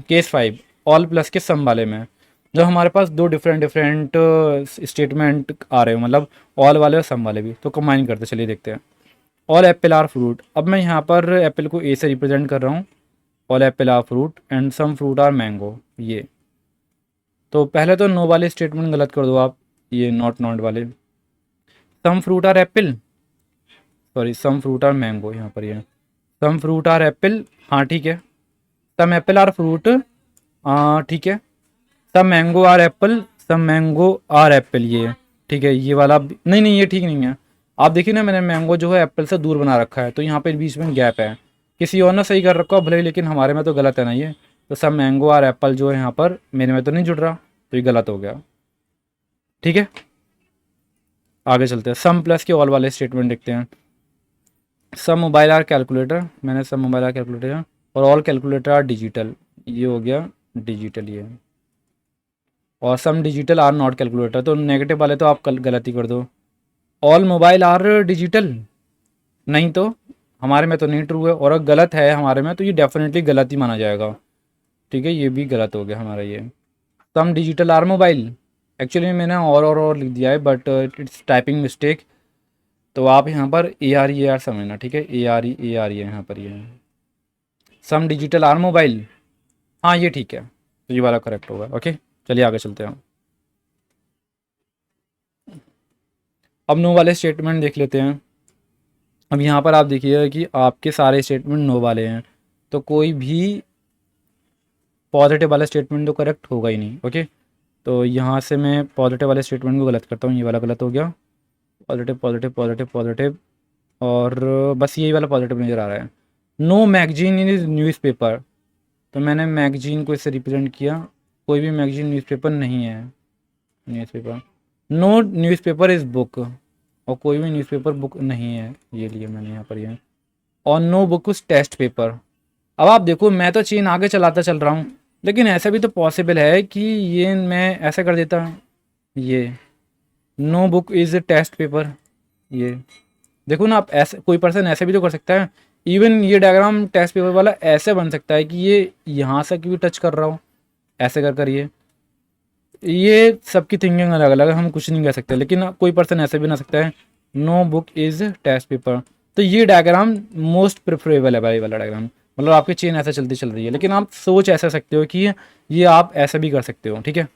Case 5 all plus के सम वाले में, जब हमारे पास दो डिफरेंट डिफरेंट स्टेटमेंट आ रहे हो, मतलब ऑल वाले और सम वाले भी, तो कंबाइन करते चलिए देखते हैं। ऑल एप्पल आर फ्रूट, अब मैं यहाँ पर एप्पल को ए से रिप्रेजेंट कर रहा हूँ, all apple are fruit and some fruit are mango, ये तो पहले तो नो वाले स्टेटमेंट गलत कर दो आप, ये नॉट नॉट वाले। Some fruit are apple, sorry some fruit are mango, यहाँ पर ये सम फ्रूट आर एप्पल, हाँ ठीक है। सम एप्पल आर फ्रूट, हाँ ठीक है। Some mango are apple, some mango are apple, ये ठीक है। ये वाला नहीं नहीं, ये ठीक नहीं है। आप देखिए ना, मैंने मैंगो जो है एप्पल से दूर बना रखा है, तो यहाँ पे बीच में गैप है। किसी और ने सही कर रखा हो भले ही, लेकिन हमारे में तो गलत है ना ये। तो सम मैंगो आर एप्पल जो है यहाँ पर मेरे में तो नहीं जुड़ रहा, तो ये गलत हो गया। ठीक है, आगे चलते हैं। सम प्लस के ऑल वाले स्टेटमेंट देखते हैं। सम मोबाइल आर कैलकुलेटर, मैंने सम मोबाइल आर कैलकुलेटर, और ऑल कैलकुलेटर आर डिजिटल, ये हो गया डिजिटल ये। और some digital are not calculator, तो नेगेटिव वाले तो आप गलती कर दो। ऑल मोबाइल आर डिजिटल, नहीं तो हमारे में तो नहीं ट्रू है, और अगर गलत है हमारे में तो ये डेफिनेटली गलत ही माना जाएगा। ठीक है, ये भी गलत हो गया हमारा ये। Some digital are mobile, actually मैंने और लिख दिया है, बट इट्स टाइपिंग मिस्टेक। तो आप यहाँ पर ए आर समझना, ठीक है। ए आर ई है यहाँ पर ये। सम डिजिटल आर मोबाइल, हाँ ये ठीक है, तो ये वाला करेक्ट होगा। ओके, चलिए आगे चलते हैं। अब नो वाले स्टेटमेंट देख लेते हैं। अब यहाँ पर आप देखिएगा कि आपके सारे स्टेटमेंट नो वाले हैं, तो कोई भी पॉजिटिव वाला स्टेटमेंट तो करेक्ट होगा ही नहीं। ओके, तो यहाँ से मैं पॉजिटिव वाले स्टेटमेंट को गलत करता हूँ, ये वाला गलत हो गया। पॉजिटिव पॉजिटिव पॉजिटिव पॉजिटिव, और बस यही वाला पॉजिटिव नज़र आ रहा है। No magazine in is newspaper, तो मैंने मैगजीन को इससे रिप्रेजेंट किया, कोई भी मैगजीन न्यूज़पेपर नहीं है। Newspaper, no newspaper is book, और कोई भी न्यूज़पेपर बुक नहीं है, ये लिए मैंने यहाँ पर ये। और नो बुक उस टेस्ट पेपर। अब आप देखो, मैं तो चेन आगे चलाता चल रहा हूँ, लेकिन ऐसा भी तो पॉसिबल है कि ये मैं ऐसा कर देता, ये no book is test paper, ये देखो ना आप, ऐसे कोई पर्सन ऐसे भी तो कर सकता है। इवन ये डायग्राम टेस्ट पेपर वाला ऐसे बन सकता है कि ये यहाँ से क्यों टच कर रहा हो, ऐसे कर ये सबकी थिंकिंग अलग अलग है, हम कुछ नहीं कह सकते, लेकिन कोई पर्सन ऐसे भी ना सकता है no book is test paper. तो ये डायग्राम मोस्ट प्रेफरेबल है भाई वाला डायग्राम, मतलब आपकी चेन ऐसे चलती चल रही है, लेकिन आप सोच ऐसे सकते हो कि ये आप ऐसे भी कर सकते हो। ठीक है,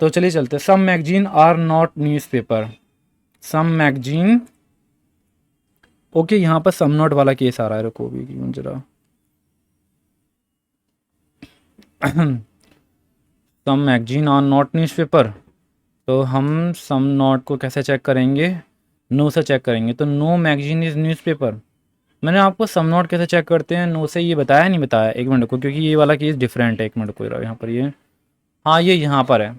तो चलिए चलते हैं। Some magazine are not newspaper, some magazine, okay यहाँ पर सम नॉट वाला केस आ रहा है, रुको भी जरा। सम मैगजीन आर नॉट न्यूज़पेपर, तो हम सम नॉट को कैसे चेक करेंगे, नो से चेक करेंगे। तो नो मैगजीन इज़ न्यूज़पेपर, मैंने आपको सम नॉट कैसे चेक करते हैं नो से, ये बताया नहीं बताया, एक मिनट को, क्योंकि ये वाला केस डिफरेंट है। एक मिनट को यहाँ पर ये, हाँ ये यहाँ पर है,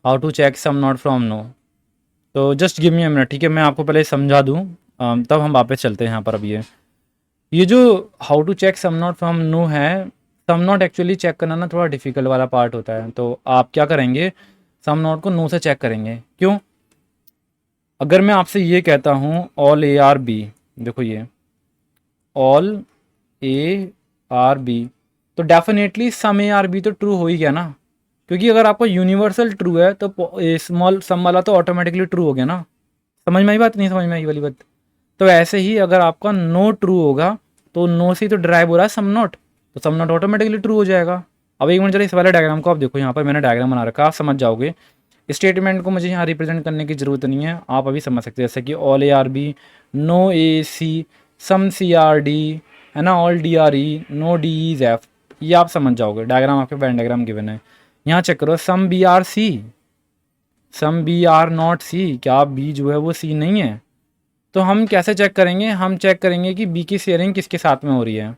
how to check some not from no. तो just give me a minute, ठीक है, मैं आपको पहले समझा दूँ, तब हम वापस चलते हैं यहाँ पर। अब ये जो how to check some not from no है, सम नॉट एक्चुअली चेक करना ना थोड़ा डिफिकल्ट वाला पार्ट होता है। तो आप क्या करेंगे, सम नॉट को नो से चेक करेंगे। क्यों, अगर मैं आपसे ये कहता हूँ ऑल ए आर बी, देखो ये ऑल ए आर बी, तो definitely some A are B तो ट्रू हो ही गया ना, क्योंकि अगर आपका यूनिवर्सल ट्रू है तो स्मॉल सम वाला तो ऑटोमेटिकली ट्रू हो गया ना। समझ में आई बात, नहीं समझ में आई वाली बात। तो ऐसे ही अगर आपका नो ट्रू होगा तो नो से ही तो ड्राइव हो रहा है सम नॉट, तो सम नॉट ऑटोमेटिकली ट्रू हो जाएगा। अब एक मिनट चलिए इस वाले डायग्राम को आप देखो, यहाँ पर मैंने डायग्राम बना रखा है, आप समझ जाओगे। स्टेटमेंट को मुझे यहाँ रिप्रेजेंट करने की ज़रूरत नहीं है, आप अभी समझ सकते हैं, जैसे कि all A are B, no A C, some C are D, है ना, all D are E, no D is F, ये आप समझ जाओगे। डायग्राम आपके वेन डायग्राम गिवन है। यहाँ चेक करो, some B are C, some B are not C, क्या बी जो है वो सी नहीं है। तो हम कैसे चेक करेंगे, हम चेक करेंगे कि बी की शेयरिंग किसके साथ में हो रही है,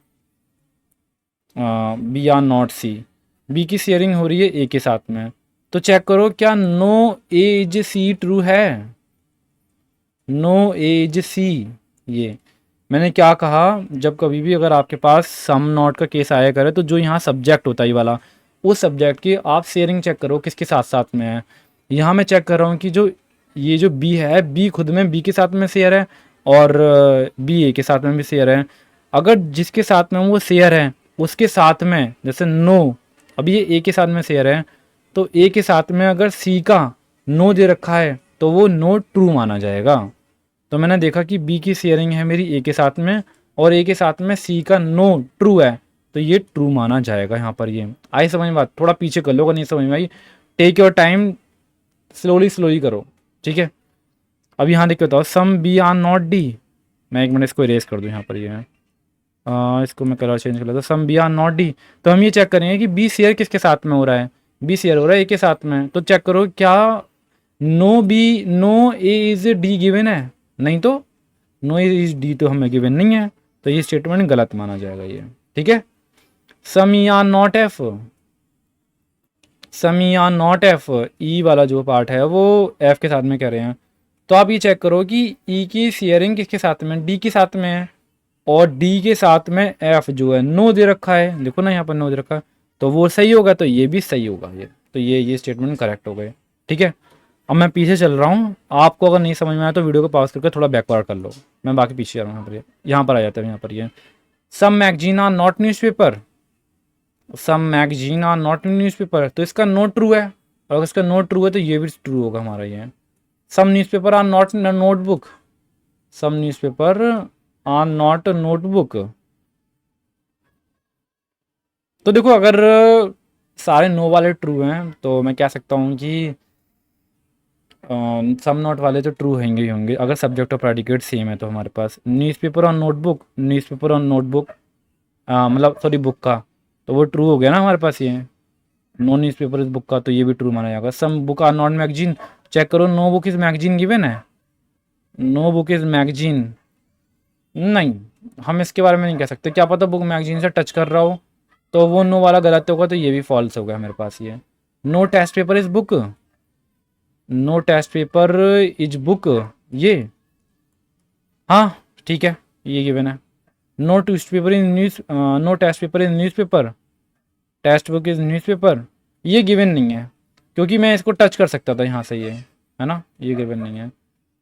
B are not C, B की शेयरिंग हो रही है ए के साथ में। तो चेक करो क्या नो एज सी ट्रू है, नो एज सी। ये मैंने क्या कहा, जब कभी भी अगर आपके पास सम नॉट का केस आया करे तो जो यहाँ सब्जेक्ट होता है ये वाला, उस सब्जेक्ट की आप शेयरिंग चेक करो किसके साथ साथ में है। यहाँ मैं चेक कर रहा हूँ कि जो ये जो बी है, बी खुद में बी के साथ में शेयर है, और बी ए के साथ में भी शेयर है। अगर जिसके साथ में वो शेयर है उसके साथ में जैसे नो, अब ये ए के साथ में शेयर है, तो ए के साथ में अगर सी का नो दे रखा है तो वो नो ट्रू माना जाएगा। तो मैंने देखा कि बी की शेयरिंग है मेरी ए के साथ में, और ए के साथ में सी का नो ट्रू है, तो ये ट्रू माना जाएगा यहाँ पर। ये आई समझ में बात? थोड़ा पीछे कर लो अगर नहीं समझ में आई, take your time, slowly slowly करो, ठीक है। अब यहाँ देख के बताओ, some B are not D. मैं एक मिनट इसको इरेज कर दूँ यहाँ पर, ये है इसको मैं कलर चेंज कर लेता हूँ, some B are not D. तो हम ये चेक करेंगे कि बी शेयर किसके साथ में हो रहा है, बी शेयर हो रहा है ए के साथ में। तो चेक करो क्या no B no A is D given है, नहीं तो नो इज डी तो हमें गिवन नहीं है, तो ये स्टेटमेंट गलत माना जाएगा ये, ठीक है। Some E are not F, some E are not F, E वाला जो पार्ट है वो एफ के साथ में कह रहे हैं। तो आप ये चेक करो कि ई की शेयरिंग किसके साथ में, डी के साथ में है, और डी के साथ में एफ जो है नो दे रखा है, देखो ना यहाँ पर नो दे रखा है, तो वो सही होगा, तो ये भी सही होगा ये, तो ये स्टेटमेंट करेक्ट हो गए, ठीक है। अब मैं पीछे चल रहा हूँ, आपको अगर नहीं समझ में आया तो वीडियो को पॉज करके थोड़ा बैकवर्ड कर लो, मैं बाकी पीछे जा रहा हूँ। यहाँ पर आ जाता है, यहाँ पर ये some magazine are not newspaper, some magazine are not newspaper, तो इसका नो ट्रू है, और अगर इसका नो ट्रू है तो ये भी ट्रू होगा हमारा ये। Some newspaper are not notebook, some newspaper are not notebook. तो देखो अगर सारे नो वाले ट्रू हैं तो मैं कह सकता हूँ कि सम नॉट वाले तो ट्रू होंगे ही होंगे, अगर सब्जेक्ट और प्रेडिकेट सेम है तो हमारे पास। न्यूज़पेपर और नोटबुक, न्यूज़पेपर और नोटबुक मतलब सॉरी बुक का, तो वो ट्रू हो गया ना हमारे पास ये। नो न्यूज़पेपर इज बुक का, तो ये भी ट्रू माना जाएगा। Some book are not magazine, check करो no book is magazine given है, नो बुक इज मैगजीन नहीं, हम इसके बारे में नहीं कह सकते, क्या पता बुक मैगजीन से टच कर रहा हो, तो वो नो वाला गलत होगा, तो ये भी फॉल्स हो गया मेरे पास ये। No test paper is book, no test paper is book, ये हाँ ठीक है, ये गिवन है। No test paper is news, no test paper is newspaper, test book is newspaper, ये गिवन नहीं है, क्योंकि मैं इसको टच कर सकता था यहाँ से, ये है ना, ये गिवन नहीं है।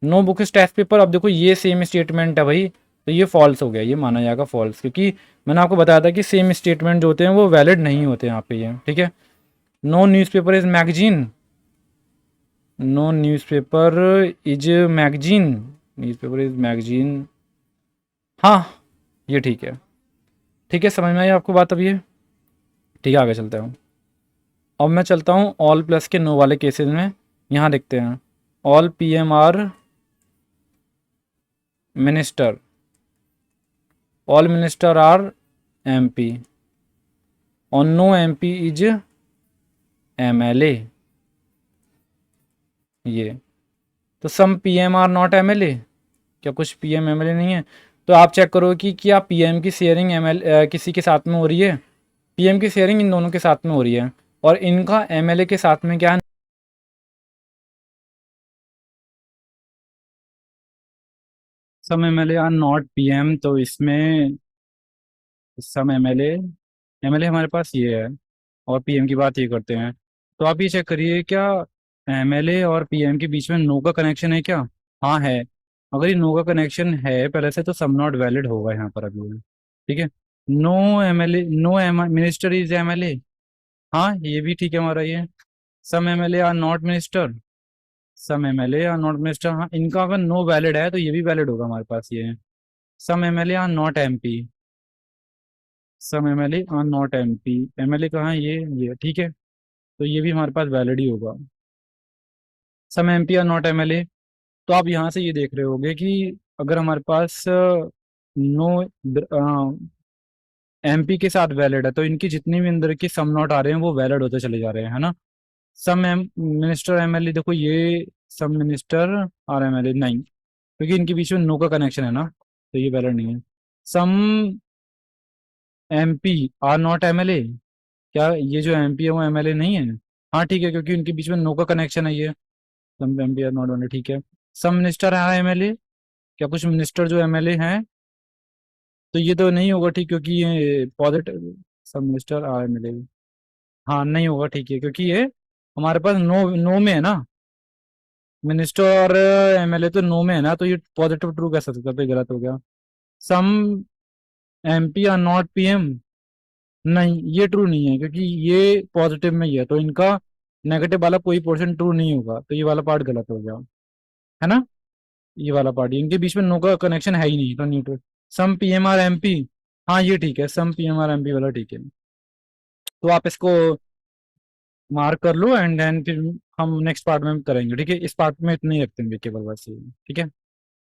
No book is test paper, अब देखो ये सेम स्टेटमेंट है भाई, तो ये फॉल्स हो गया, ये माना जाएगा फॉल्स, क्योंकि मैंने आपको बताया था कि सेम स्टेटमेंट जो होते हैं वो वैलिड नहीं होते यहाँ पे ये, ठीक है। No newspaper is magazine, no newspaper is magazine, newspaper is magazine, हाँ ये ठीक है, समझ में आई आपको बात अब ये, ठीक है। आगे चलते हैं, अब मैं चलता हूँ ऑल प्लस के नो वाले केसेस में। यहाँ देखते हैं, all P M are minister, all minister are M P, और no M P is M L A, ये तो some P M are not M L A, क्या कुछ P M M L A नहीं है? तो आप चेक करो कि क्या पी एम की शेयरिंग एम एल किसी के साथ में हो रही है, पी एम की शेयरिंग इन दोनों के साथ में हो रही है, और इनका एम एल ए के साथ में क्या है, some M L A are not P M, तो इसमें सम एम एल ए हमारे पास ये है, और पी एम की बात ये करते हैं। तो आप ये चेक करिए क्या एम एल ए और पी एम के बीच में नो का कनेक्शन है क्या? हाँ है, अगर ये नो का कनेक्शन है पहले से तो सम नॉट वैलिड होगा यहाँ पर अभी, ठीक है। No M L A, no M minister is M L A, हाँ ये भी ठीक है हमारा ये। Some M L A are not minister, some M L A are not minister, हाँ इनका अगर नो वैलिड है तो ये भी वैलिड होगा हमारे पास ये। Some M L A are not M P, some M L A are not M P, M L A कहाँ है, ये ठीक है, तो ये भी हमारे पास वैलिड ही होगा। Some M P are not M L A, तो आप यहाँ से ये देख रहे होगे कि अगर हमारे पास नो एमपी के साथ वैलिड है तो इनकी जितनी भी अंदर की सम नॉट आ रहे हैं वो वैलिड होते चले जा रहे हैं, है ना। सम एम मिनिस्टर एमएलए, देखो ये सम मिनिस्टर और एमएलए नहीं, क्योंकि इनके बीच में नो का कनेक्शन है ना, तो ये वैलिड नहीं है। सम एमपी आर नॉट एमएलए, क्या ये जो एमपी है वो एमएलए नहीं है? हाँ ठीक है, क्योंकि इनके बीच में नो का कनेक्शन है ये, सम एमपी आर नॉट एमएलए, ठीक है। सम मिनिस्टर है एमएलए, क्या कुछ मिनिस्टर जो एमएलए हैं, तो ये तो नहीं होगा ठीक, क्योंकि ये पॉजिटिव सब मिनिस्टर आर एमएलए, हाँ नहीं होगा ठीक है, क्योंकि ये हमारे पास नो नो में है ना, मिनिस्टर और एमएलए तो नो में है ना, तो ये पॉजिटिव ट्रू कैसे सकता है, तो ये गलत हो गया। सम एमपी आर नॉट पीएम, नहीं, ये ट्रू नहीं है क्योंकि ये पॉजिटिव में ही है, तो इनका नेगेटिव वाला कोई पोर्शन ट्रू नहीं होगा, तो ये वाला पार्ट गलत हो गया, है ना। ये वाला पार्ट, इनके बीच में नो का कनेक्शन है ही नहीं, तो न्यूट्रल। सम पीएमआर एमपी, हाँ ये ठीक है, सम पीएमआर एमपी वाला ठीक है। तो आप इसको मार्क कर लो, एंड देन फिर हम नेक्स्ट पार्ट में करेंगे, ठीक है। इस पार्ट में इतना ही रखते हैं केवल, बस ये, ठीक है।